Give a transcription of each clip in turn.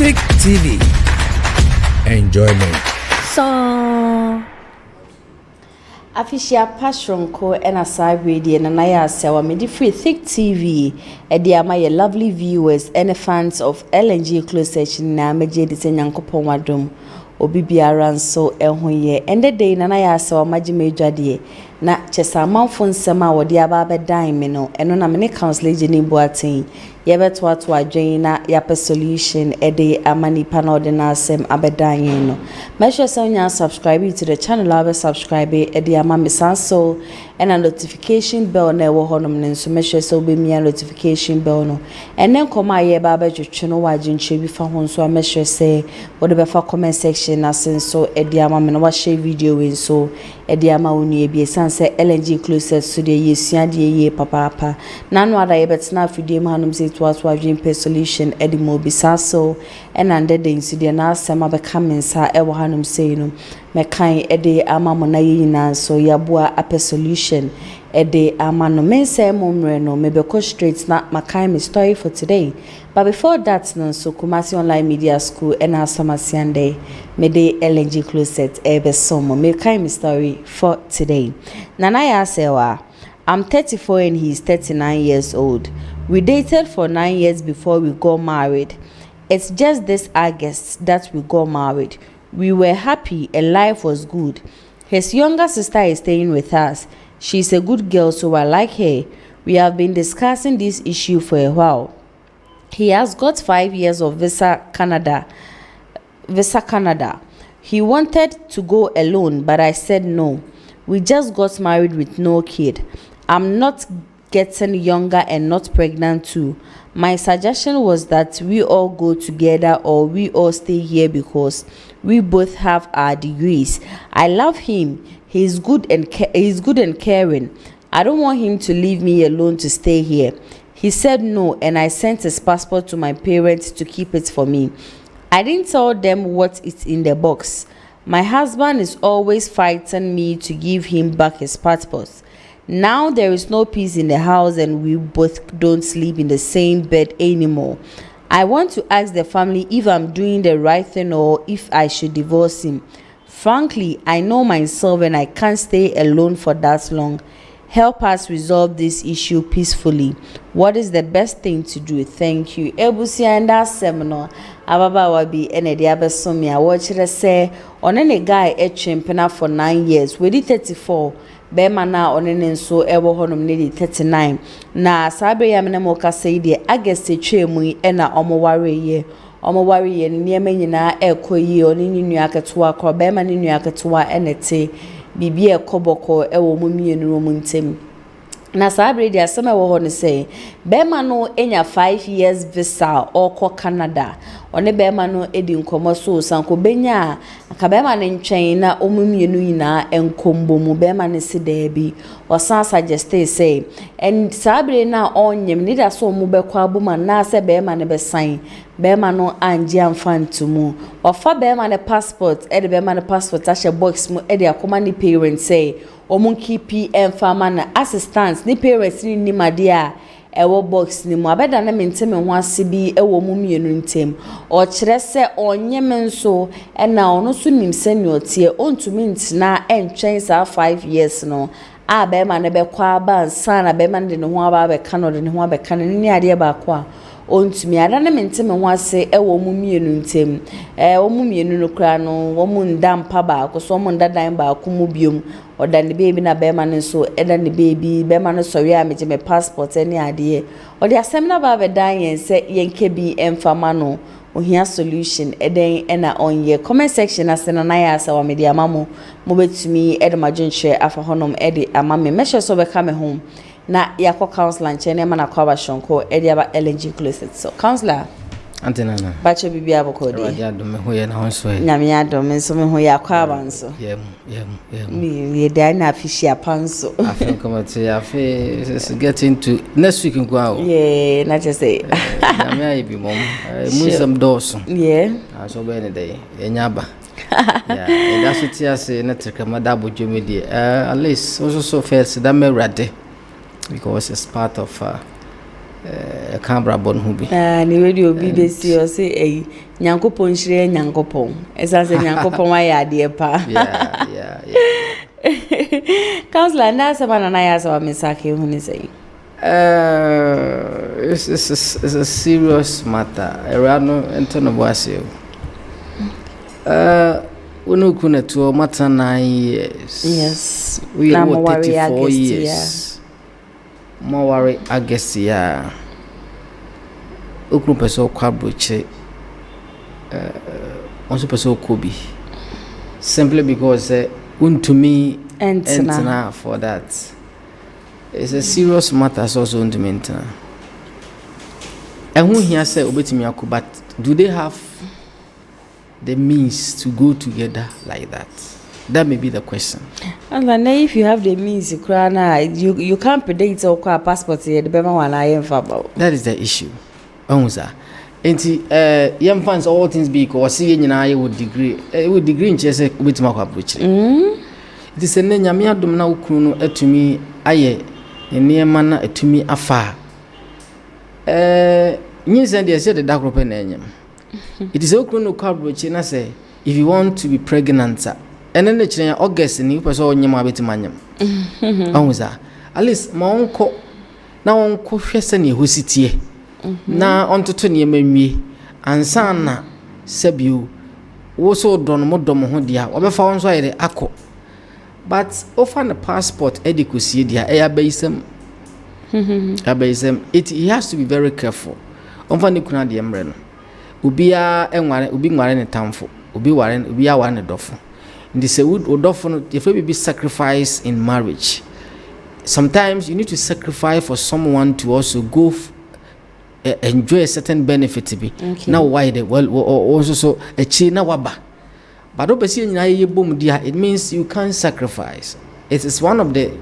Tick TV. Enjoyment. So Official Passionko and a side radio and I say wa me di free Thick TV my lovely viewers and fans of LNG Closet na meje di senyankopon wadom obi biara nso ehun ye ende day na ya say wa magi medwade na chesa manfo nsem a wode aba bedan me no eno na me ne counselor Jenny Boatin ye beto ato adwen na ya solution ede amani panel de na asem abedan ye no make sure say you subscribe to the channel aba subscribe ede ama me sanso and a notification bell na wo honom ne nso make sure say obe mi notification bell no enen koma ye ba betwetwe no waje nche bi fa ho nso make sure say wode be fa comment section na senso ede ama me no wa share video we so ede ama wonu e bi say LNG Closet so de yesua de ye papa na no ada ye betena afidie ma hanum say to aso adwen per solution ede mo bisa so and ande de insidie na asema be kamensa e wo hanum say no me kan ede ama mo na ye nyina so yaboa a solution ede ama no men say momre no me be ko straight na makan me story for today. But before that no so Kumasi Online Media School and Asamasiande me de LNG Closet ebe somo me kind me story for today. Nanaya Sewa, I'm 34 and he's 39 years old. We dated for 9 years before we got married. It's just this August that we got married. We were happy and life was good. His younger sister is staying with us. She's a good girl, so I like her. We have been discussing this issue for a while. He has got 5 years of visa Canada. He wanted to go alone, but I said no. We just got married with no kid. I'm not getting younger and not pregnant too. My suggestion was that we all go together or we all stay here because we both have our degrees. I love him. He's good and caring. I don't want him to leave me alone to stay here. He said no, and I sent his passport to my parents to keep it for me. I didn't tell them what is in the box. My husband is always fighting me to give him back his passport. Now there is no peace in the house and we both don't sleep in the same bed anymore. I want to ask the family if I'm doing the right thing or if I should divorce him. Frankly, I know myself and I can't stay alone for that long. Help us resolve this issue peacefully. What is the best thing to do? Thank you. Ebusi and that seminar. Ababa wabi ene di abesomia. Watch it say on any guy chimpena for 9 years. We did 34. Bema na onene nso ewo honom ne di 39. Na sabre ya menemo ka say di August twemu ena omoware ye. Omoware ye niema nyina ekoyi oni ninu aketoa kro bema ninu aketoa enete. Bibi ekoboko ewo mu mienu mu ntem na sabre dia asema wo ho ne say bema no enya 5 years visa okọ Canada one bema no edi nkomo so sanko benya aka bema ne ntwen na omu mienu nyina enkombo mu bema ne se debi osan suggest say and sabre na onyem ni da so mu bekọ abuma na se bema ne besan bema no anje amfantumu ofa bema ne passport ede bema ne passport ashe box mu ede akoma ni parents say omun kipi enfama na assistance ni parents ni nimade a ewo box ni mu abeda na mentem ho ase bi ewo mu mienu ntem o kire se onyem nso na ono so nim sene otie ontumi ntina entwen sa 5 years no a bema ne bekwa aba nsa na bema de ne ho aba be kano de ne ho aba kano ni ade ba kwa ontumi ada na mentem ho ase ewo mu mienu ntem omu mienu no kra no wo mu ndampa ba ko so mu ndadan ba ko mu biom oda ne baby na bema ne so eda ne baby bema no so ya meje me passport ene ade odi asem na ba be dan yen se yenke bi emfama no ohia solution eden ena onye comment section asena na ya asa wa media mamo mo betumi ede majonche afa honom ede amame meshe so be kame home na yakọ counselor nche ma na kwa ba shonko ede aba LNG Closet so counselor Antena na bache bibi abokodi ya do me ho ye na ho so nyame ya do me so me ho ya kwa ba nso yem ye dey na official panso I think come to ya fe get into next week nkwa o yeah na just say nyame ayi bi mom mu some doors yeah so be ne dey enyaba yeah that's it ya say na trika madabo jomedi at least also so first that me ready because it's part of Cambra bon hubi. Ni radio bi be see o say eh Nyankopon hire Nyankopon. Esa say Nyankopon wa ya de pa. Yeah. Counselor na sama na ya sama mesake hu ni say. It's a serious matter. Erano ento no boase. Unu kuna to matter 9 years. Yes. We are 34 years. More worry August yeah. Ukunu peso kwa broche. Also peso kobi. Simply because to me entina for that. It's a serious matter so to me entina. And who here say obetimi akọ, but do they have the means to go together like that? That may be the question. And then if you have the means, you can't predict or passport here. The Bema one I am about. That is the issue. Onza. And young fans all things be because seeing in I would degree in chess with my approach. It is a name Yamia Domina Kuno to me, aye, a near manner to me afar. News and they said the dark open name. It is Okuno Cabroach, and I say, if you want to be pregnant, and then the August and you pursue Yama bit manium. Onza. At least my uncle now uncle Fessany who sit here. Now on to 20 me and Sana Sebu also done more domohodia, or found why the acco. But often the passport adequacy, dear airbasem. It has to be very careful. Often the Canadian brand. Ubia and one ubi waren a town for Ubi waren, Ubia one a doffo. In this wood or doffo, if we be sacrificed in marriage. Sometimes you need to sacrifice for someone to also go enjoy a certain benefit to be. Now why the well also so a china waba. But it means you can't sacrifice. It is one of the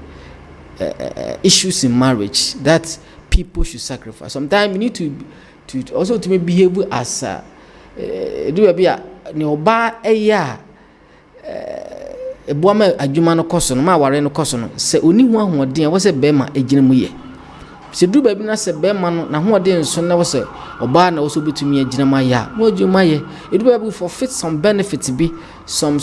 issues in marriage that people should sacrifice. Sometimes you need to also to behave as do a bia neoba a boama adwuma no koso no ma ware no koso no se oni hu ahoden wo se bema agina mu ye se du ba bi na se bema no na hoden so na wo se oba na wo so betumi agina ma ya mo adwuma ye edu ba bi forfeit some benefits bi some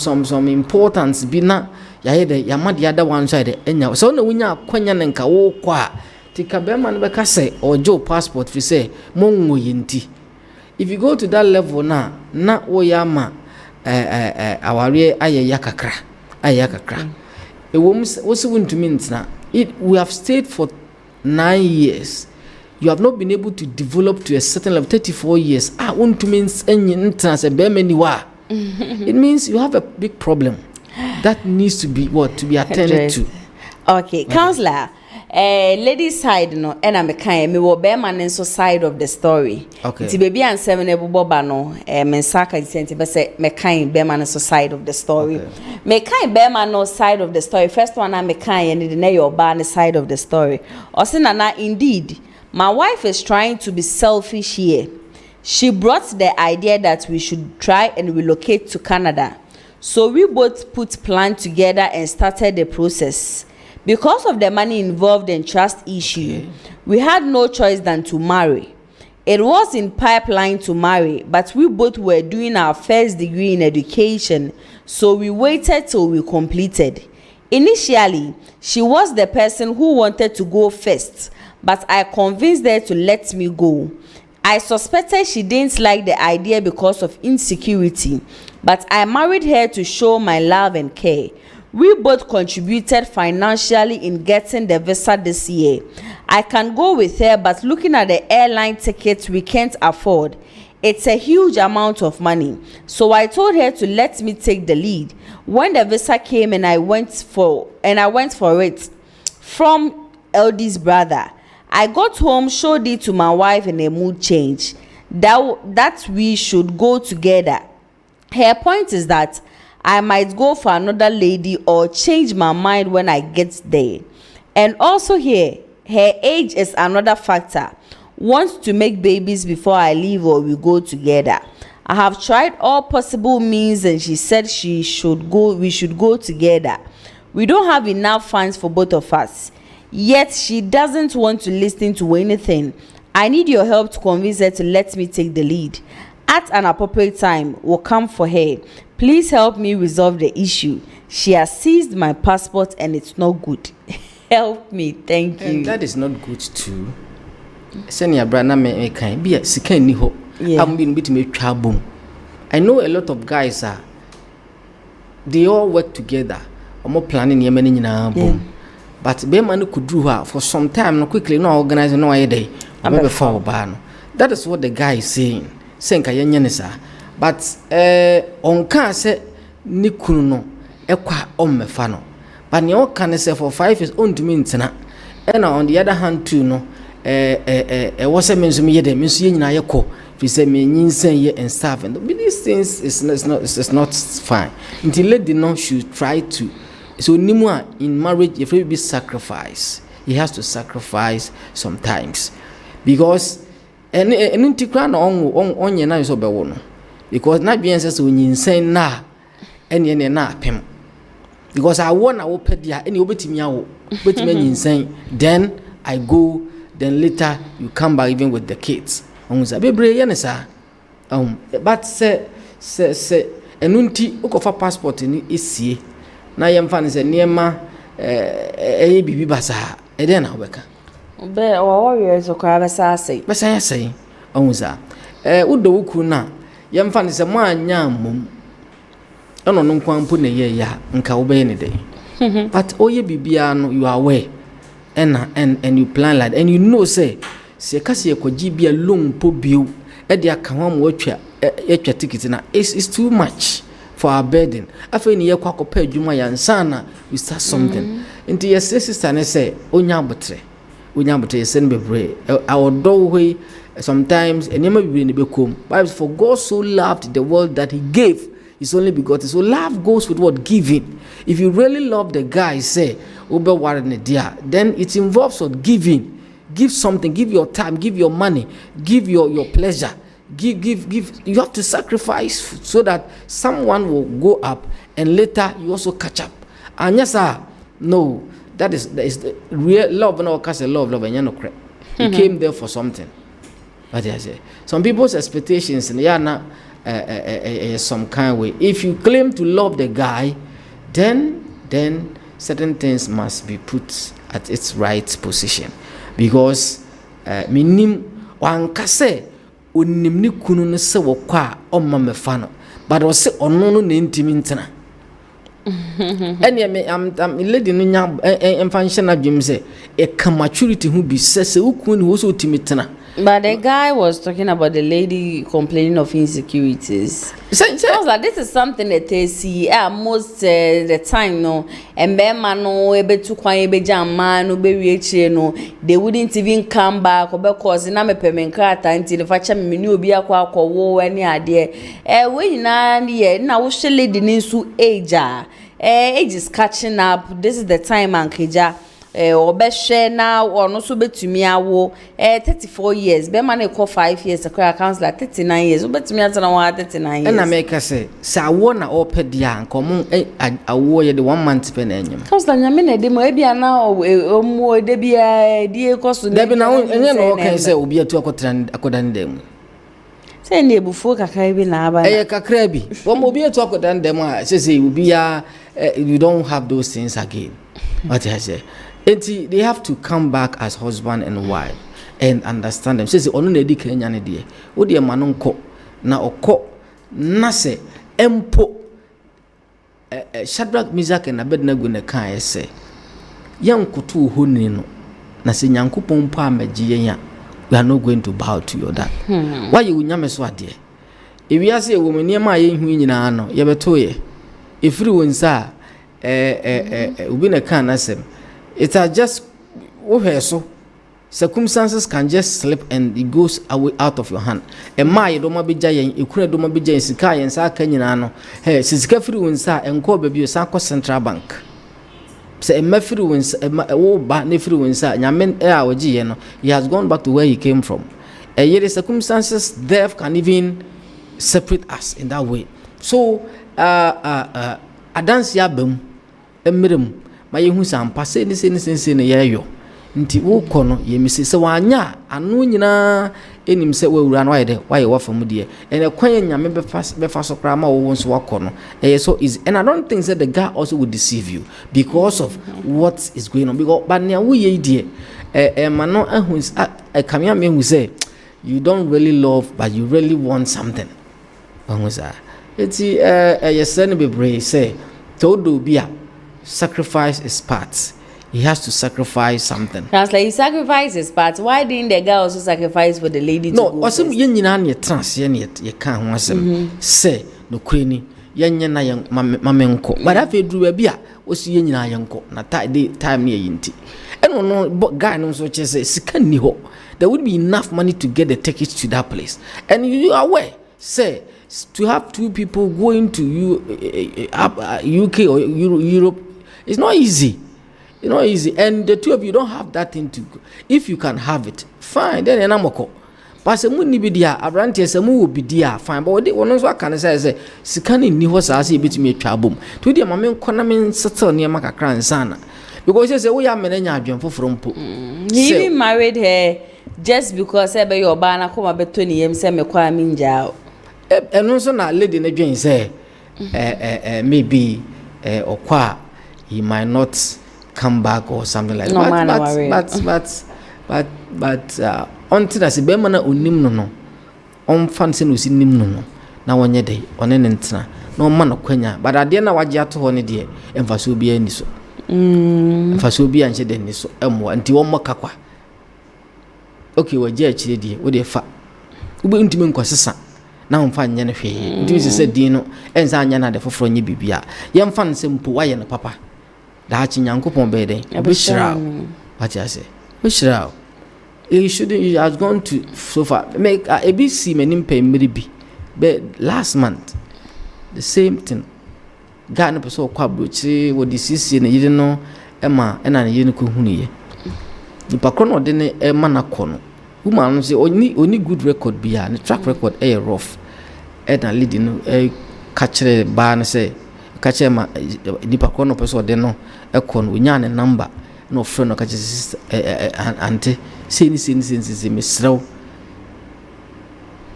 importance bi na ya ye de ya ma de ada one side enya so na wunya akwanya ne nka wo kwa tika bema no be ka se ojo passport fi se mo nwo yinti. If you go to that level na wo ya ma aware aye yakakra we have stayed for 9 years. You have not been able to develop to a certain level. 34 years. It means you have a big problem that needs to be attended to. Okay, counselor. Ladies side no and I'm a kind me wo be man so side of the story. Okay. Ti baby and 7 ebuboba no me saka disenti be say me kind be man so side of the story. Okay. Me kind be man no side of the story. First one me kind and the your ba side of the story. Osinana indeed my wife is trying to be selfish here. She brought the idea that we should try and relocate to Canada. So we both put plan together and started the process. Because of the money involved and trust issue, we had no choice than to marry. It was in pipeline to marry, but we both were doing our first degree in education, so we waited till we completed. Initially, she was the person who wanted to go first, but I convinced her to let me go. I suspected she didn't like the idea because of insecurity, but I married her to show my love and care. We both contributed financially in getting the visa this year. I can go with her, but looking at the airline tickets we can't afford. It's a huge amount of money. So I told her to let me take the lead. When the visa came and I went for it from LD's brother. I got home, showed it to my wife in a mood change. That we should go together. Her point is that I might go for another lady or change my mind when I get there. And also here, her age is another factor. Wants to make babies before I leave or we go together. I have tried all possible means and she said we should go together. We don't have enough funds for both of us. Yet she doesn't want to listen to anything. I need your help to convince her to let me take the lead. At an appropriate time, we'll come for her. Please help me resolve the issue. She has seized my passport and it's not good. Help me, thank you. And that is not good too. Senior brother me kind be a sick ni ho. I'm being bit me trouble. I know a lot of guys are they all work together. I'm more planning your many boom. But be man could do her for some time, no quickly, no organizing no idea. I'm before ban. That is what the guy is saying. Saying Kayanyanisa. But on can say Nikuno, Equa on me fano. But you can say for 5 years on to me, and on the other hand, too, no, was a means me, the Monsieur Nayako, if you say me, and stuff. And these things is not fine. Until lady no should try to. So, Nimua in marriage, if he be sacrifice, he has to sacrifice sometimes. Because, and Intikran on your nice over because not being says when you say na, and ye na pim. Because I want to open the any obey me out, but me insane. Then I go, then later you come back even with the kids. But say, and unti ukofa passport in isi. Na yem fan say niema bibi basa e den na obeka be o warriors okra besa say onza udo wuku na yem fan say mo anya mom eno no kwampo na ye ya nka wo be ne dey but oye bibia no you are aware and you plan like and you know say kasi ekoji bia lompo bio e de aka ho mo atwa ticket na it's too much for our burden. After ni yakwa kopa adwuma ya nsana we start something. Nti yes sister ne say onya botre sen bebre awodo we sometimes enema bebre ne bekom. Bible for God so loved the world that he gave his only begotten. So love goes with what giving. If you really love the guy say obe ware ne dia, then it involves what giving. Give something, give your time, give your money, give your pleasure. Give. You have to sacrifice so that someone will go up and later you also catch up. And yes, sir, no, that is the real love. No, cause a love, and you know, you came there for something. But I say, some people's expectations, and yeah, na some kind of way. If you claim to love the guy, then certain things must be put at its right position, because minim wankase. Onimni kunu ne se wokwa omma mefano but o se ono no na ntimi ntena ene me am lady no nya emfanhye adwem se e ka maturity hu bi se ukun wo so timi tena. But the guy was talking about the lady complaining of insecurities. I was like, this is something that they see most the time, no. And man, no, ebe to kwa ebe jam no, be reach no. They wouldn't even come back or because na me pemenkrata until the facha me ni obi akwa wo any idea. We na ye na wo she lady ninsu age age is catching up. This is the time ankeja. Obeshe na ono so betumi awo 34 years be man e call 5 years akwa accounts like 39 years obetumi atana wa 39 years na make say sa wo na opedia nkomo awo ye de 1 month pe na enyem cause na nyame na de mo e bia na omo de bia die koso de bi na enye no kan say obi atu akodan dem say na ebufu kakra bi na aba kakra bi wo mo obi atu akodan dem a say obi ya you don't have those things again. What I say they have to come back as husband and wife and understand them. Say onu na edi Kenya ne de. Wo de ma no nko na okọ na se empo Shadrach, Meshach and Abednego ne kan ese. Yankoto honi no na se Nyankopon mpo amagye ya. We are not going to bow to your dad. Why you nyame so ade? If we are say wo maniema a ye hu nyina no ye beto ye. Efiri wonsa obi ne kan asem. It are just so circumstances can just slip and it goes away out of your hand. E ma ye do ma beja yen ekura do ma beja yen sika yen sa aka nyina no he sika firi wonsa enko ba bi o sa ko Central Bank se e ma firi wonsa e wo ba ne firi wonsa nyame a wogi ye no he has gone back to where he came from. Yet circumstances death can even separate us in that way. So adansi abam emirem ma yehu sampa se ne yeyo nti wo kono ye mi se wanya anu nyina enim se wawura no ayede waye wafam de ene kwan nyame befa so kra ma wo nso wakono so is, and I don't think that the guy also would deceive you because of what is going on, because but na wo ye die mano ahu kamia me hu say you don't really love but you really want something. It's yes, be say todo bia sacrifice is part. He has to sacrifice something. Translate, he sacrificed his part. Why didn't the guy also sacrifice for the lady to go? No, also yen nyina na trans yen ye kan ho asem. Say no kwani yen nyina yen mamenko. But afi duru bia osi yen nyina yenko na time ne yinti. Eno no guy no so che say sika ni ho. There would be enough money to get the tickets to that place. And you are aware, say, to have two people going to UK or Europe, it's not easy. It's not easy. And the two of you don't have that thing to go. If you can have it, fine, then enamoko. But se muni be dia, abranti se mu will be dia, fine. But what one also can say, sikani ni ho sa se bit me twabom. To dia mame nkona men settle near maka kran sana. Because he say we are menenya adwen foforo mpo. He even married her just because ebe your ba na come beto ni yem se me kwa minja. And so na lady na dwen say maybe okwa he might not come back or something like no, that. But until I say be mana onim no on fancy no si nim no na wonye dey one ne ntena na ma no kwanya but ade na waje ato ho ne de emfaso bi ani so emfaso bi anche de ni so emo anti won makakwa okay waje akire de wo de fa ube ntime nkwasesa na mfa nya ne hwe ntime se din no enza anya na de foforo nye bibia ye mfa nse mpo waye ne papa da chi nyankopon be den obishira what I say obishira he shouldn't, he has gone to so far make ABC menim pay mribi but last month the same thing guy no person kwa brochi wo disisi ne yire no ema na ne yire no ko huniye the pakro de ne ema na kono woman no say oni good record bia ne track record rough na leading no catch ba no say catch ma the pakro no person de no kono onya ne number no friend no catch ante say me srew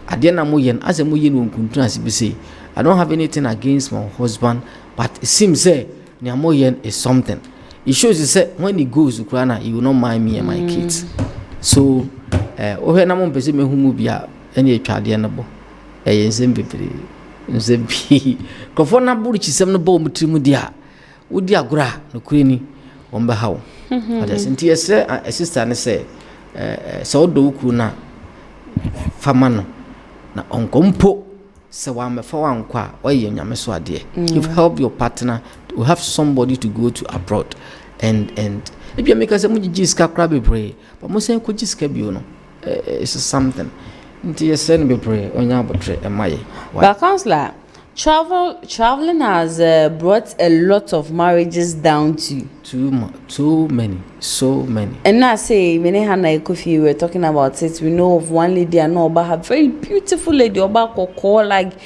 ade na moyen as moyen won kuntu as be say I don't have anything against my husband, but it seems say moyen is something. It shows you say when he goes to Ukraine, he will not mind me and my kids. So ohe na mo pese me humu bia ene atwade na bo ensem bebre nsem bi kofo na buru chisem no bo mutrimu dia wodi agora no kureni wombe hawo ada senti yesre sister ne say so do ukuru na fama no na onkompo se wa mefa wankwa oye nyame so ade you help your partner to have somebody to go to abroad and if you make us mu jiska kra bebre but mo say ko jiska bio no it's something nti yesre no bebre onya abotre emaye. But counselor, traveling has brought a lot of marriages down to too many, so many. And I say, many Hannah Kofi, we were talking about it. We know of one lady I know about her, very beautiful lady, about Koko, like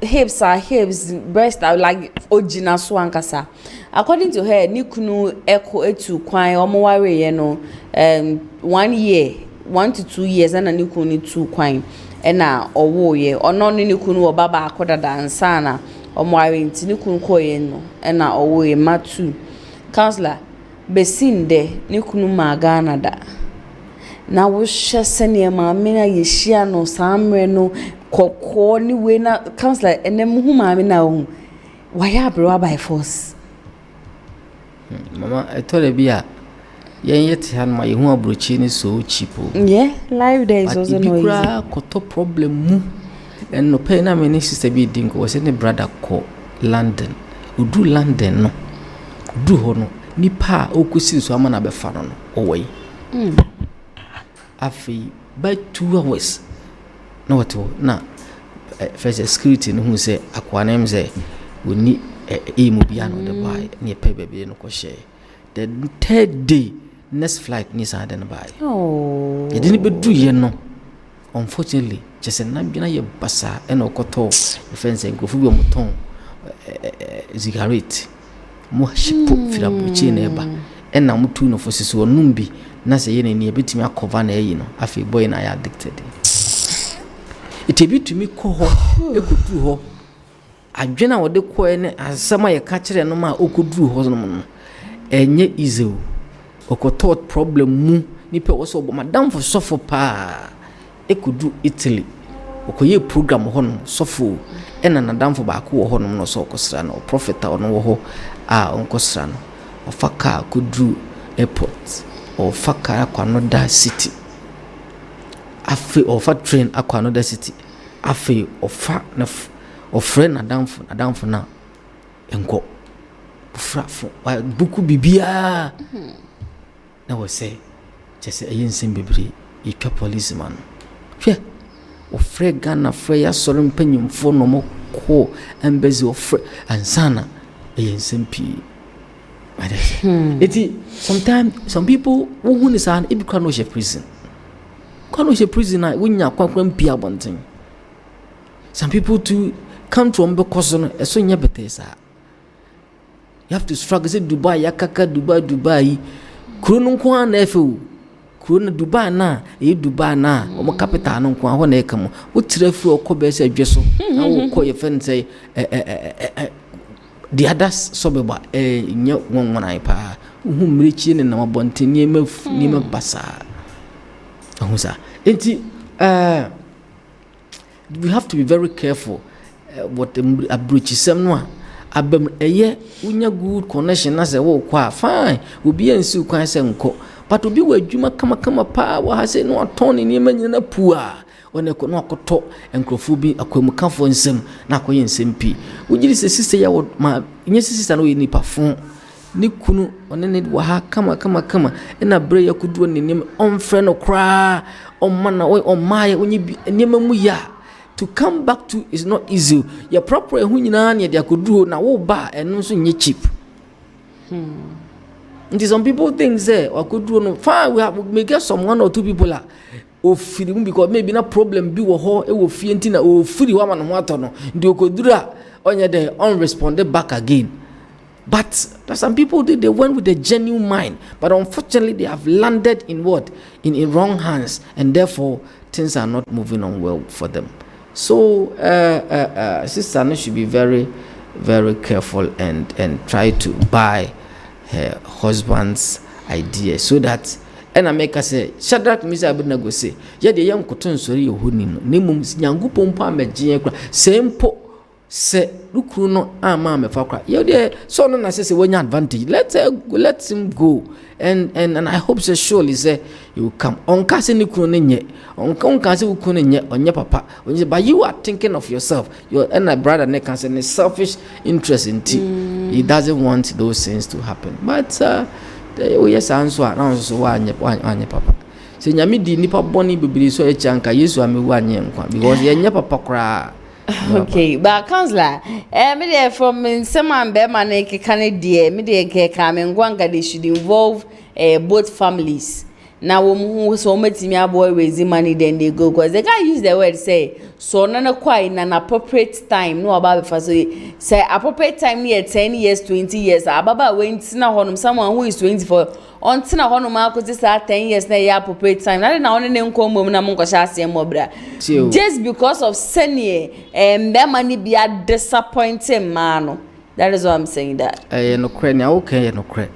hips, breasts are like Ojina Swankasa. According to her, Nikunu Echo Etu Kwai Omoware, you know, 1 year, 1 to 2 years, and a Nikuni 2 Kwai. Ena owo ye ono ni kunu obaba akoda dansa na omware ntini kunu koye no ena owo ye matu counselor besinde ni kunu magana da na wo hwese ne ma me na ye hia no samre no kokko ni we na counselor enem hu ma me na hu waya bro by force mama etore bia yen yet han ma yehu abrochi ni so cheap. Yeah, live there is also no easy. Koto problem mu and no pay na me sister bi dinko was any brother ko London. Udu London no. Udu ho no nipa okusi so ama na be fa no owai. Afi by 2 hours. No what na first security no who say akwa na say we ni mu bia no the buy ni pay baby no ko share. The third day next flight ni sa den buy. Oh. Ye didn't be do ye no. Unfortunately, just na bina ye basa e no koto fence nkofu bi omoton zigarette. Mo shipo fira buchi na eba. ɛna mutu no fo sisi onum bi na sɛ yɛ n'ani ebetumi akɔva na ɛyi no afei boy na yɛ addicted it ebitumi kɔ hɔ ekuduru hɔ adwena a wɔde kɔɛ ne asɛm a yɛka kyerɛ no ma okuduru hɔ no ɛnyɛ easy o okoto problem mu nipa wɔ sɛ ɔbɔ madam fo sɔfo paa ekuduru Italy okoyɛ program hɔ no sɔfo ɛna nadam fo baako wɔ hɔ no so ɔkɔsra no prophet a ɔno wɔ hɔ a ɔnkɔsra no ɔfa car kuduru airport ɔfa car akɔ another city afei ɔfa train akɔ another city afei ɔfa na ɔfrɛ nadamfo na ɛnkɔ ɔfrafo buku bibia na wɔ sɛ kyɛ sɛ ɛyɛ nsɛm bebree yɛtwa policeman hwɛ ɔfrɛ Ghana frɛ yɛ asɔre mpanyimfo no mo kɔ embassy ɔfrɛ ansana ɛyɛ nsɛm pii sometimes some people who is an ibi kwa no she prison na wonya kwakwa mpia bonten some people to come to because no eso nya betesa you have to struggle say Dubai yakaka Dubai kuro no nko na efe kuro na Dubai na o capital no nko ho na eka mo wo tirafi okobe se adwe so na wo kɔ ye fen say the others sobeba nya wonwonan pa hu mrichi ne na mabonten ni ma basa ahusa enti we have to be very careful what abroach sem no abam eye unya good connection na se wo kwa fine obi ansi kwan se nko but obi wa adwuma kama pa wa ha se no aton ni ma nyina pua one ko no akoto enkrofo bi akwamukafo nsem na akoye nsem pi ugiri se sister ya ma nye sister no ni pafon ni kunu one ne wa ha kama na bre ya kudu ne nim onfre no kra on mana on maye onye niam mu ya to come back to is not easy your proper hu nyina na de akodu na wo ba eno so nye cheap and some people think say akodu no fine we get some one or two people ofiri mu because maybe na problem bi wo ho e wo fie nti na ofiri wa ma no ato no ndi okodura onye de unresponded back again but some people they went with a genuine mind but unfortunately they have landed in what in wrong hands and therefore things are not moving on well for them so sister no should be very very careful and try to buy her husband's idea so that and I make us say Shadrach Misa Abednego say ye de yam koton sori ye honi no nemum nyankopon pa magye kra sempo se lukuru no ama me fa kra ye de so no na say wonya advantage let him go and I hope so surely say you will come on kase ni kuru ne nye on kase ukuru ne nye onye papa onye but you are thinking of yourself your and a brother ne can say selfish interest in he doesn't want those things to happen but yes answer na so wanye papa se nyame di nipa boni bibiri so echanka Yesu amewu anye nkwa because ye nya papa kra okay but counselor me there from some man be man ke kan dey me dey ke ka me ngwanga they should involve both families now who so metimi aboy raise money then they go because they can use the word say so na kwai na appropriate time no about before say appropriate time near 10 years 20 years ababa when na honum someone who is 24 until na honum akoti say 10 years na ya appropriate time na only nko mom na monko sha asem mobra just because of senior be money be a disappointing man that is what I'm saying that no credit okay no credit.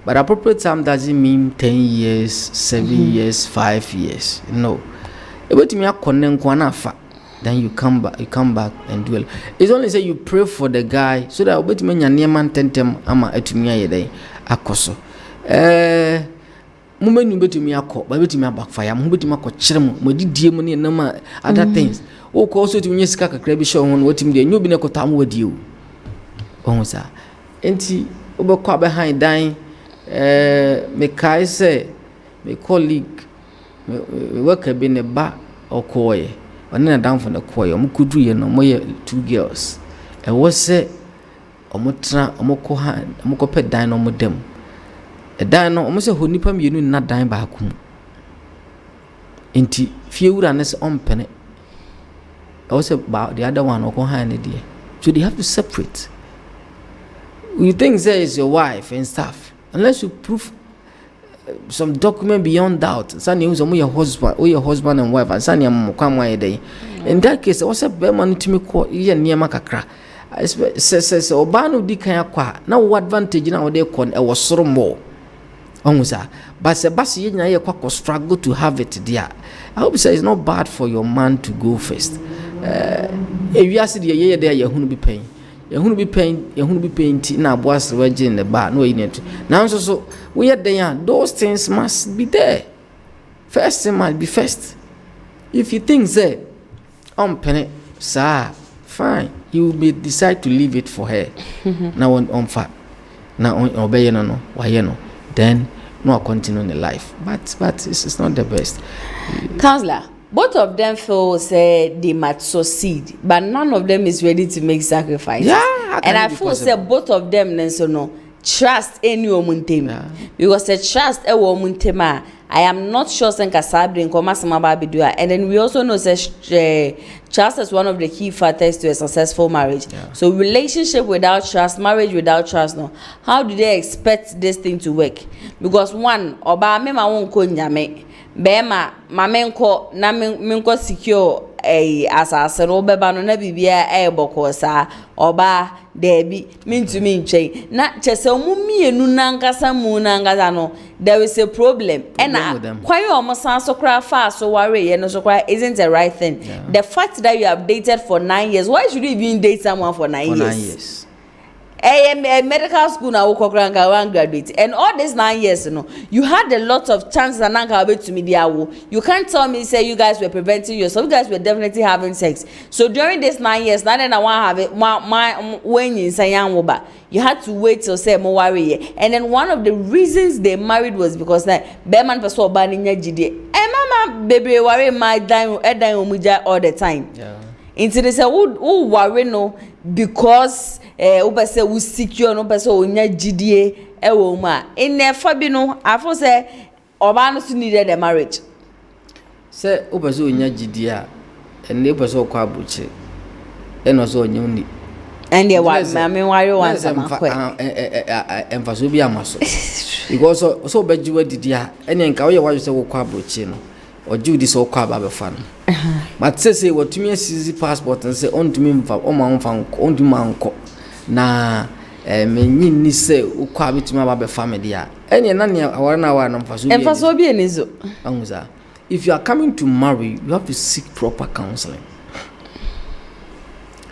But appropriate time doesn't mean 10 years, 7 years, 5 years. No. Then you come back and do it. It's only say you pray for the guy so that obeti menya neman tentem ama etumi ayede akoso. Mumenu betumi akọ, ba betumi backfire. Mu betumi akọ kyere mu, mo didie mu ne na other things. O ko so tumi nyesika kakra bi show ho wotimi de nyobi ne kota mu wadie o. Ohun sa. Enti obekọ behind dan me kai say me colleague me work be ne ba okoye one na down for the koye omo kudu ye no mo ye 2 girls e wo se omo tra omo ko ha omo ko pe dan no mo dem e dan no omo se honipa mienu na dan ba akum enti fie wura ne se ompene e wo se ba the other one ko ha ne die so they have to separate you think say is your wife and stuff unless you prove some document beyond doubt. Sani use your husband and wife, and Sani am day. In that case, what's a bear money to me call ye near Macacra? Says Obano di Kayakwa. Now, what advantage now they con I was so more. Onza, but Sebastian Yako struggle to have it there. I hope it's not bad for your man to go first. If you ask the year there, you're going to be paying. You're going to be paying now, boss, in the bar, no, in it. Now, so we are there, those things must be there. First thing must be first. If you think that, penny, sir, fine, you may decide to leave it for her. Now, on fat, now on obey, no, why, no, then no, continue in the life. But it's not the best. Counselor, both of them feel say they might succeed, but none of them is ready to make sacrifices. Yeah, and I feel say both of them no trust any woman because the trust a woman tema. I am not sure sen kasabi in koma samaba bidua. And then we also know say trust is one of the key factors to a successful marriage. Yeah. So relationship without trust, marriage without trust, no. How do they expect this thing to work? Because one, oba me ma wonko nyame. Bema mamenko na menko secure asase no beba no na bibia boko sa oba debi mintumi nche na chese omumienu nankasa mu nankasa no there is a problem and why you almost so cry fast so worry no so cry isn't the right thing. Yeah. The fact that you have dated for 9 years, why should you even date someone for 9 years? 9 years. Medical school now one graduate and all these 9 years you had a lot of chances and to media. You can't tell me say you guys were preventing yourself. You guys were definitely having sex. So during these 9 years now then I want to have it my when you say you had to wait till say more worry. And then one of the reasons they married was because that Beman person banning GD mama baby worry my dime all the time. Yeah. Into this who worry no because obese we secure no person onya gidie e wo ma in fabi no afo say oba no so needed the marriage say obese onya gidie a and the person kwa buche e no so onya uni and the what me worry one sama kwe emfaso bi amaso because so bejiwa didi a ene nka wo ye wa say wo kwa buche no oju di so kwa ba be fa no but say what to me is passport and say on to me mfa o ma mfa on to manko na menyi ni say ukwa bituma ba be family a ene na ne aware na aware no mfaso bi enizo anguza. If you are coming to marry, you have to seek proper counseling.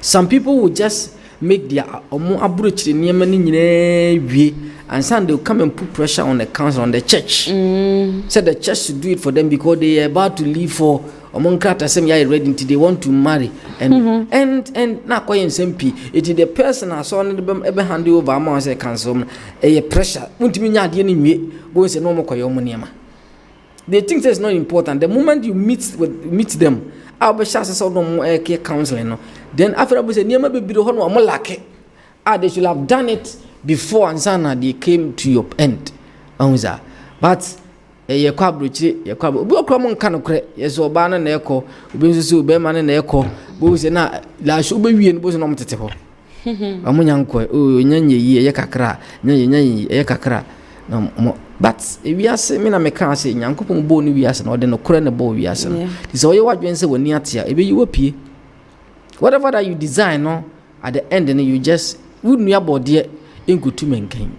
Some people will just make their omo abroach niema ni nyine wie and some they will come and put pressure on the council, on the church. Say the church should do it for them because they are about to leave for among crata same year ready until they want to marry and na koyen sempi it is the person as on the hand over amount say cancel a pressure untimi nya de ni nwie go say no mo koyo mo niema. They think that's not important. The moment you meet them I'll be sure say no care counseling no then after we say niema be do ho no mo lake they should have done it before and sana they came to your end but ye kwa brochi ye kwa obi okra mo nka no kre yeso oba na eko obi nsusu obe ma na eko bo se na la sho be wie no bo se no mtete ho amunya nko o nyanye yi ye kakra nyanye ye kakra no but we ase me na me kan ase nyankopon bo no wi ase na ode no kre na bo wi ase no so ye wadwen se woni atia ebe yi wapie whatever that you design no at the end then you just would nua bode enkutu menkan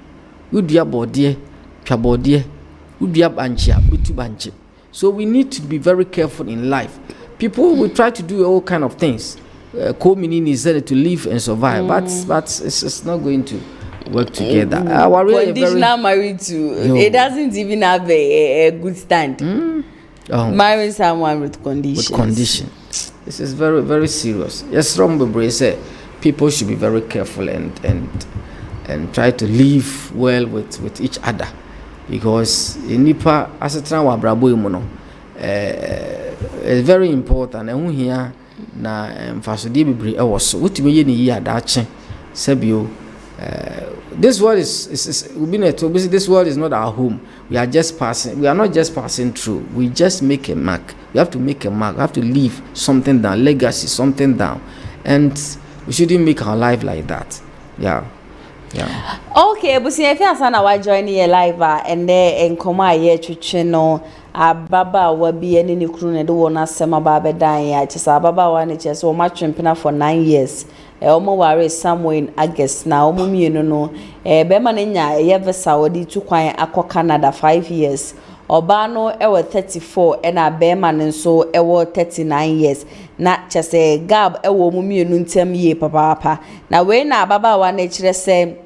would ya bode twa bode. So we need to be very careful in life. People will try to do all kind of things. Co-meaning is to live and survive, but it's not going to work together. Conditional married to it doesn't even have a good stand. Marrying someone with conditions. With condition. This is very, very serious. Yes, Rombe said people should be very careful and try to live well with each other. Because nipa asetra wa brabo mu no it's very important ehun hia na mfasode bebre e wo so wotime ye ni yi adache sabio this world is this world is not our home. We are not just passing through. We just make a mark. We have to make a mark. We have to leave something down, legacy, something down, and we shouldn't make our life like that. Yeah. Yeah. Okay, but see, if you are now joining your live and there and come out here to no baba will be any new crew and do one as some baba dying. I just a baba one just so much for 9 years. Omo ware somewhere in August now. Omo you know bema nenya ever Saudi to kwan akọ Canada 5 years. Oba no ewo 34 na bema nso ewo 39 years. Na chese gab ewo omo mienu ntem ye papa. Na we na baba wa na kire se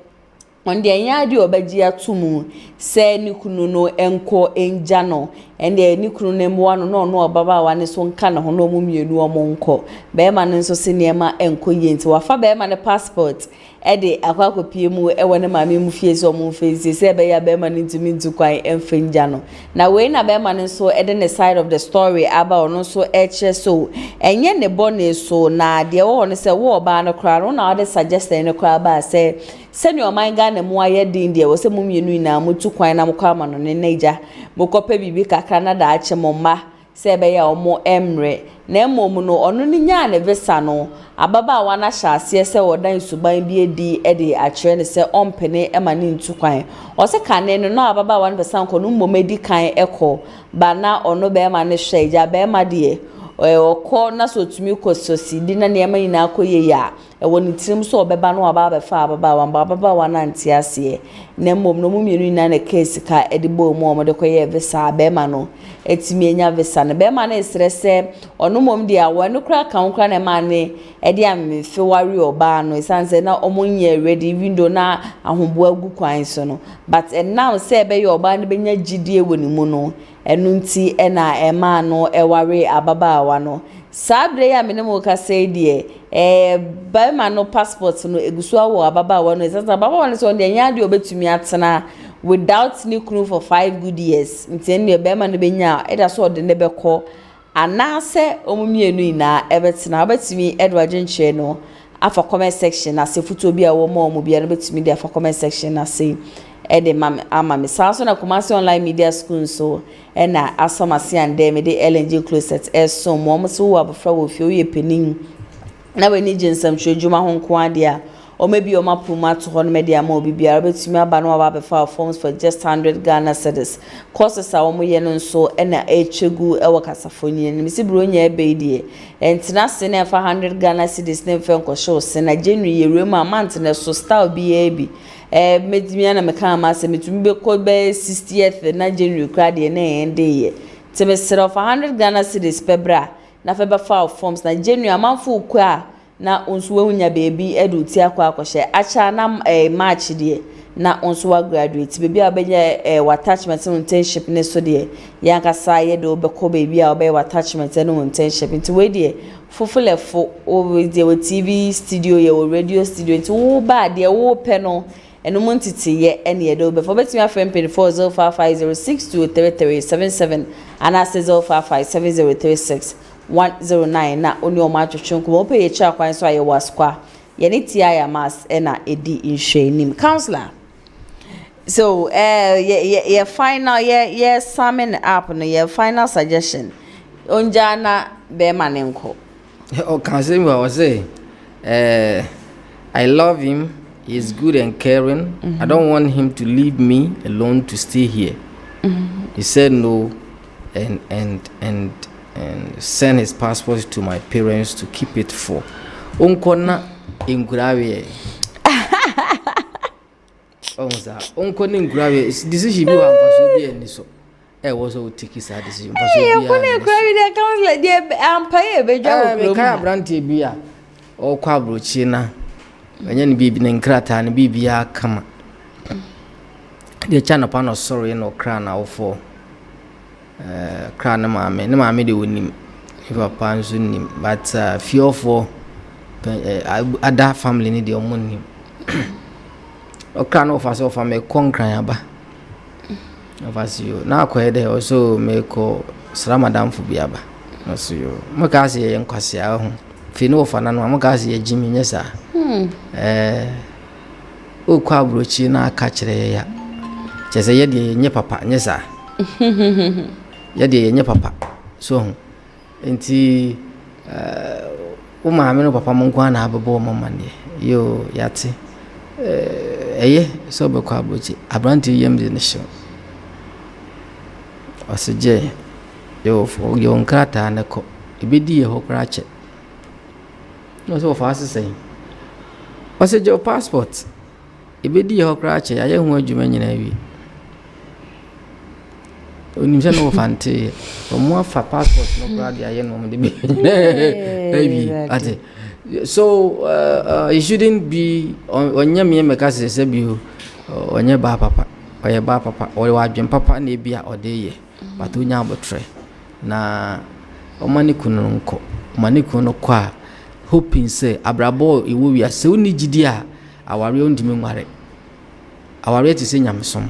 on the anyadi obaji atumu se ni kunu no enko enja no ende ni kunu ne mo no no baba wa ne so nka na ho no mu mienu omo nko be ma ne so se niema enko yenti wa fa be ma ne passport ede akwakopie mu ewo ne ma me mu fie so omo fie se be ya be ma ne ntumi ntukwan emfenja no na we na be ma ne so ede ne side of the story aba ono so eche so enye ne bone so na de wo no se wo ba no kra no na ade suggest ne kra ba se seni omanga na mu aye din de wo se mu mienu na mu tukwan na mu kwa ma no ne naija mu kopa bibi kakra na da ache mo ma se be ya omo emre na emom no ono ni nya ne visa no ababa wa na hya ase se wodan suban bi edi ede akire ne se ompene ema ne ntukwan o se kane no no ababa wa ne visa nko no mmomedi kan eko ba na ono be ma ne hye ja be ma de okọ na so tumi kososi di na ne ma nyina akoye ya ewo ni tirim so obeba no aba fa ababa wa na ntia ase na mmom no mu mienu na case ka edibo mu o de koye visa be ma no etimi enya visa na be ma na esrese ono mom dia wo no kra kan kra na ma ne edi am fe wari oba no isanse na omunye ready window na ahombo agu kwan so no but now say be your oba ne benya gidie woni mu no enunti ena ema no eware ababa no sabre ya menemo ka say die ba ma no passport no egusu awo ababa no sasa ababa no so de nya de obetumi atena without ni kunu for 5 good years ntien ne be ma no benya eda so de ne beko anase omumienu ina ebetena obetumi Edward Nche no afa comment section ase foto bi a wo mo omu bia no betumi de afa comment section ase ede ama me saso na Kumasi online media school so na asomase ande me de Gents Closet so mo so wo abofra wo fie oye penin na we ni jinsam hwedwuma ho nko ade a o mebi o mapuma to ho no media ma obi bia betumi aba no aba fa forms for just 100 Ghana cedis courses a wo mo ye no so na echegu e wakasafoni ni misi bro nya ebe die entina se na fa 100 Ghana cedis na mfe nko show se na January yeremu amount na so style bi ebi medimi na meka ma se metumi be ko be 60th na January kra de na ende ye teme sere of 100 Ghana cedis pebra na fa be fa forms na January amanfo ku a na onso wahunya baby edu ti akwa akohye acha na March de na onso wa graduate baby abenya attachment no internship ne so de yankasa ye de obekọ baby a obey attachment no internship nti we de fufulefo o de wo TV studio ye wo radio studio nti wo ba de wo pe no eno montiti ye ene ye de obefo betimi afrem 040506233377 and as 0557036109 na oni o ma twetwenko mo pe ye cha kwan so aye waskwa ye ne tia ya mas na edi inhwenim counselor so ye final ye summing up no ye final suggestion onja na be manenko o can say what I say I love him. He's good and caring. I don't want him to leave me alone to stay here. He said no and send his passport to my parents to keep it for. Unkona ingurawe. Unkona ingurawe. Decision be one person be any so. Was all take his decision. Yeah, unkona ingurawe dey comes like dey pay be job. Me ka branti bia o kwa brochi na. Anya ni bibi na nkrata ni bibi ya kama. De chana pa no sorry no kra na ofo. Kra na maame de wonim. Ifa pa nso nim but few for other family ni de omonim. O kra na ofa so ofa me konkran aba. Ofa si yo na akwa de also me ko Ramadan fu biaba. No so yo. Mo ka se ye nkwase a ho. Fi no ofa na no mo ka se ye jimi nyesa. O kwa brochi na aka kire ya chese ye de nye papa nyesa ye de nye papa so enti o maame no papa mo kwa na abebo mo mane yo yate so be kwa bochi abranti yam de ne show oseje yo nkrata ne ko ebedi ye hokra che no so fa asese oseje passport ebedi ye hokra che aye hu adwuma nyina wi onim se no fante omo afa passport no kra de aye no de be maybe ate so it shouldn't be onya me meka se bi onye ba papa oye ba papa oye wadwen papa na bia odeye but onya abotre na omani kunu nko omani kunu kwa hoping say abrabo iwo wi ase oni gidi a aware ondime nware aware ti se nyamesom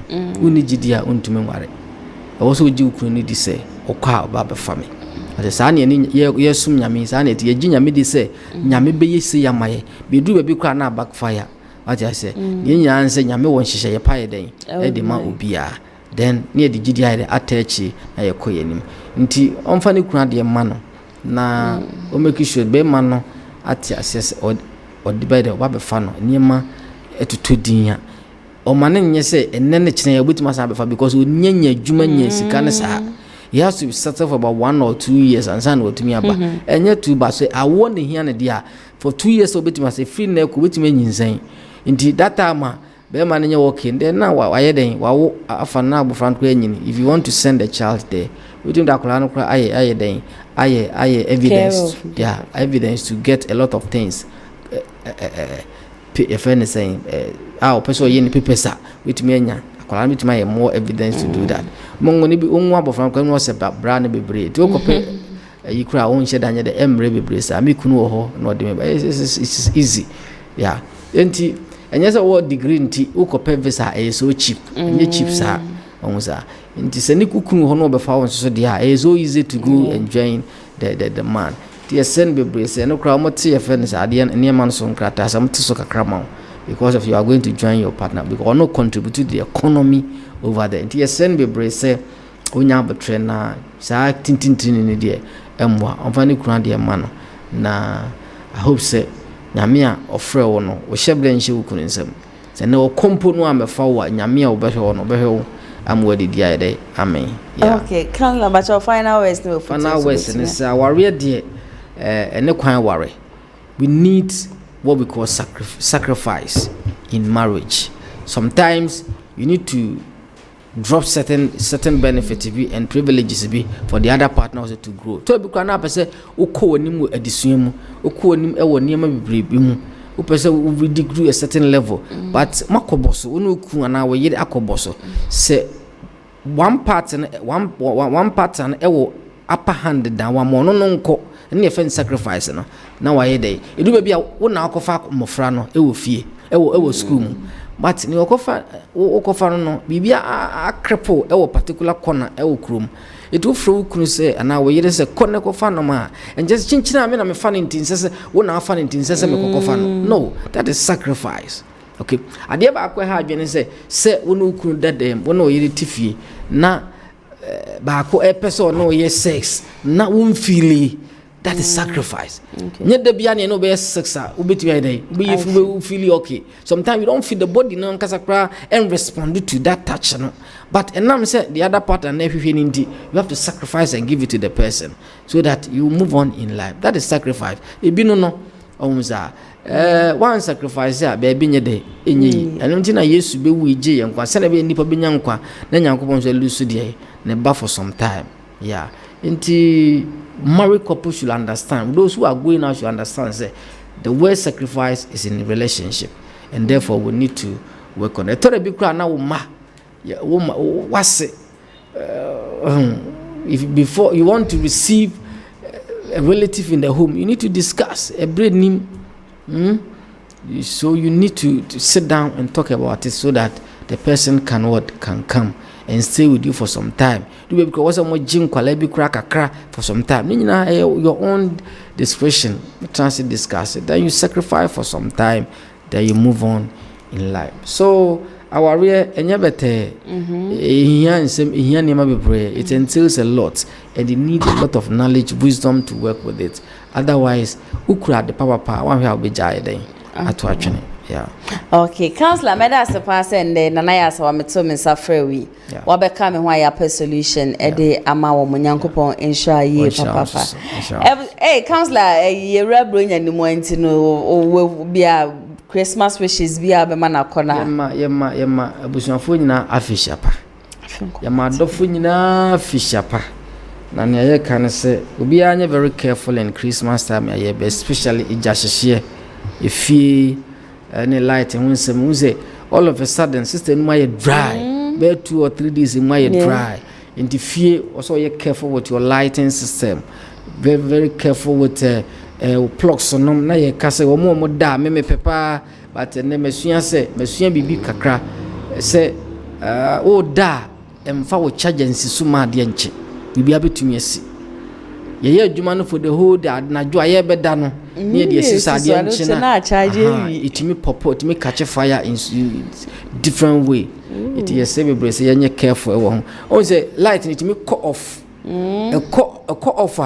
oni gidi a ondime nware also ji kunu ni di se okwa ba be fami ade sa ne ni yesum nyame sa ne ti ye nyame di se nyame be yesi yamaye be du be kra na backfire what I say ye nya nse nyame won hihye ye paye den e de ma obia then ne de gidi aye atachi na ye koyenim nti omfa ne kunu de ma no na o make sure be ma no ati assess or divide ba be fa no niema etutu dinya o ma ne nye se enne ne kine ya butima sa be fa because o nyanya adwuma nya sika ne sa he has to be settled for about 1 or 2 years and san otumi aba enye tu ba so awo ne hia ne dia for 2 years obetima say free na ko betima nyinsan nti that time be ma ne nye working then na wa ye den wa wo afa na abofran ko anyini if you want to send a child there within that kola no kra aye den aye evidence evidence to get a lot of things if anything person yin pepesa witimi anya akola no bitimi more evidence to do that mongo ni bi onwa abofran ko no se bra na bebre ti okope yi kra won hye danye de emre bebre sa mi kunu wo ho no de me ba it's easy enti enye se wo degree nti okope visa so cheap enye cheap sa onza nti se ni kukunu ho no be fa won so de so easy to go and join the man the send bebre se no kra mo te friends ade ne man so nkrata sam te so kakra ma because of you are going to join your partner because no contribute to the economy over there the send bebre se onya betre na sa tintintin ni de emwa onfa ne kura de ma no na I hope say nyame a ofre wo no wo hyebre nhye wo kunu nsam se na wo kompo no amefa wo nyame a wo behwe wo no behwe wo am wadi dia dey amen okay can la but your final words no final words ni say aware de ene kwan ware we need what we call sacrifice in marriage. Sometimes you need to drop certain benefits and privileges for the other partner also to grow. To be kana pese uko nim adisua mu uko nim e woni ma bibre mu u pese we degree a certain level but makoboso unu ku ana we yede akoboso se one partner e wo upper hand down one mo no nko ne fe sacrifice no na wa yede edu ba bia wo na akofa mofra no e wo fie e wo school mu but ni okofa no bibia akrepo e wo particular corner e wo krom etu fro kunu se ana wo yede se corner kofa no ma and just chinchina me na me fan ntinse wo na fan ntinse me kokofa no that is sacrifice. Okay ade ba akwa ha adwene se wo no kunu dadem wo no yede tifie na ba ko e person no ye sex na wo mfili that is sacrifice. Okay. Nye bia ne no be sex a ubeti ya dey be you feel okay. Sometimes you don't feel the body no nkasakra and respond to that touch no. But enam say the other part and everything you have to sacrifice and give it to the person so that you move on in life. That is sacrifice. E bi no onza one sacrifice ya be nye dey enyi eno nti na Yesu be wu ije yankwa se na be nipa be nyankwa na nyankopon so lusu dey ne ba for some time. Yeah. Nti married couples should understand. Those who are going out should understand that the word sacrifice is in a relationship, and therefore we need to work on it. If before you want to receive a relative in the home, you need to discuss a bread name. So you need to sit down and talk about it so that the person can come and stay with you for some time. Do because some more gym kwala crack for some time. Your own discretion. Transit discuss it. Then you sacrifice for some time. Then you move on in life. So our real enyabete it entails a lot and you need a lot of knowledge, wisdom to work with it. Otherwise, ukura the power one will be jai then. Yeah. Okay, Counselor, me da se pass and nana ya se wa meto me safre wi. Wa be ka me ho ya solution e de ama wo Nyankopon ensure ye papa. Hey, Counselor, ye rebro nya ni mo anti no bia Christmas wishes bia be mana kona. Yema abusuafo nyina afishapa. Yema adofo nyina afishapa. Na ne ye kan se obi anya very careful in Christmas time ya especially ijashehye efie any light and when say all of a sudden system my dry be 2 or 3 days in my dry in the fear also you careful with your lighting system very careful with plugs on na ye kase wo mo da me pepa but ne mesua bibi kakra say o da emfa wo charge nsisu ma de nche bibi abetumi asi ye adwuma no for the whole day na jo aye beda no ne de asisa de nche na charge itimi popo itimi catch fire in different way. It is say be say you careful wo ho on say light itimi cut off a cut off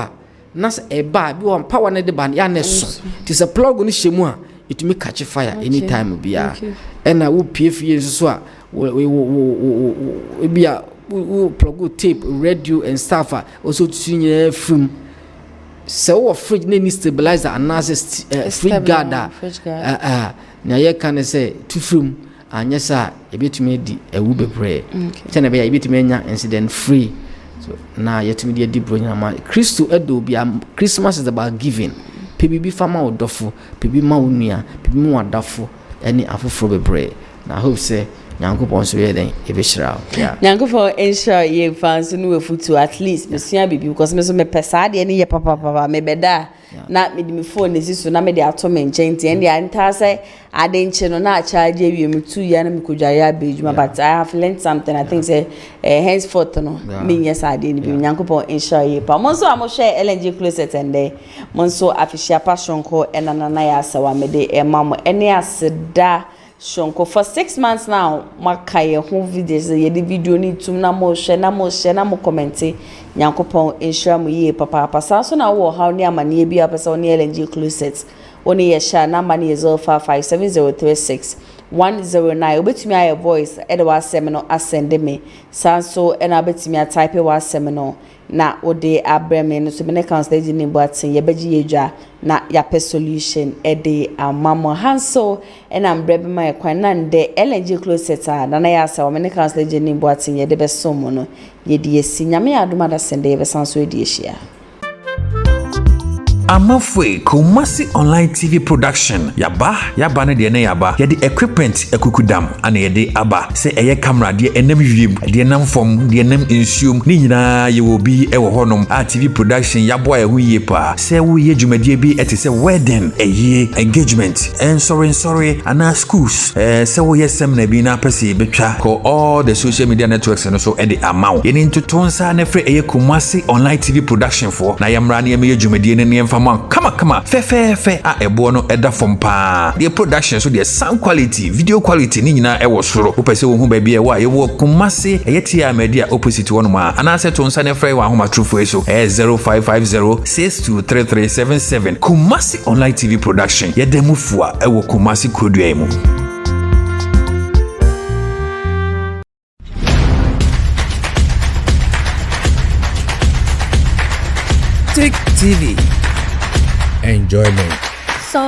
na e ba bi won power na de ban ya na so it is a plug no shemu a itimi catch fire anytime bia and na wo pfie so a we bia we plug tape radio and stuff also to nyina film so fridge need stabilizer and fridge guard na ye kan say to film anya sa ebetumi di ewu bebre tena be ya ebetumi nya incident free so na yetumi di bro nyina ma Christo edo bia Christmas is about giving pebibi fama odofo pebi ma onua pebi mu adafo any afoforo bebre na hope say Nyankopon so ye den e be shira yeah Nyankopon ensure ye fans no we futu at least besua bibi because me so me pesa de ne ye papa me beda na me di me phone esiso na me de ato me nchenti and the anta say ade nche no na charge wi me 2 year na me kodware abejuma but I have learned something I think say henceforth no me yes ade ni bi Nyankopon ensure ye pa mo so amo share LNG Closet and there mo so official passion ko enana ya sawa me de mamo ene aseda Shonko for 6 months now makaye ho videos ye the video ni tum na mo share na mo comment Nyankopon ensure mo ye papa so na wo how ni amane bi apesa oni LNG Closet oni ye share number ni 0557036109 obetumi aye voice e de wa semino asende me sanso e na betumi a type wa semino na ode abreme no so me kan stage ni boatin ye beji yedwa na ya pe solution e de amamo hanso e na mbrebe ma ekwan na nde LNG Closet na na ya sa me kan stage ni boatin ye de be somo no ye de yesi nyame ya adoma da sende ye be sanso e de ehia Amafwe Kumasi Online TV Production yaba ne de ne yaba ye de equipment ekukudam ana ye de aba se eye camera de enam wiem de nam fom de enam ensuom ni nyina ye wo bi e wo honom a TV production yabo a hu ye pa se wo ye dwumadie bi ete se wedding eye engagement and sorry ana schools se wo ye seminar bi na pese betwa ko all the social media networks no so e de amaw ye ni ntotonsa na fre eye Kumasi Online TV Production for na yamra na ye dwumadie ne Kama fe a ebo no eda from pa the production so the sound quality video quality ni nyina e wo soro wo pese wo hu ba bia wa ye wo Kumasi eyetia media opposite one ma anase to nsa ne frɛ wa homa trufo so 0550623377 Kumasi Online TV Production ye demufua e wo Kumasi kodua mu Tick TV Enjoyment. So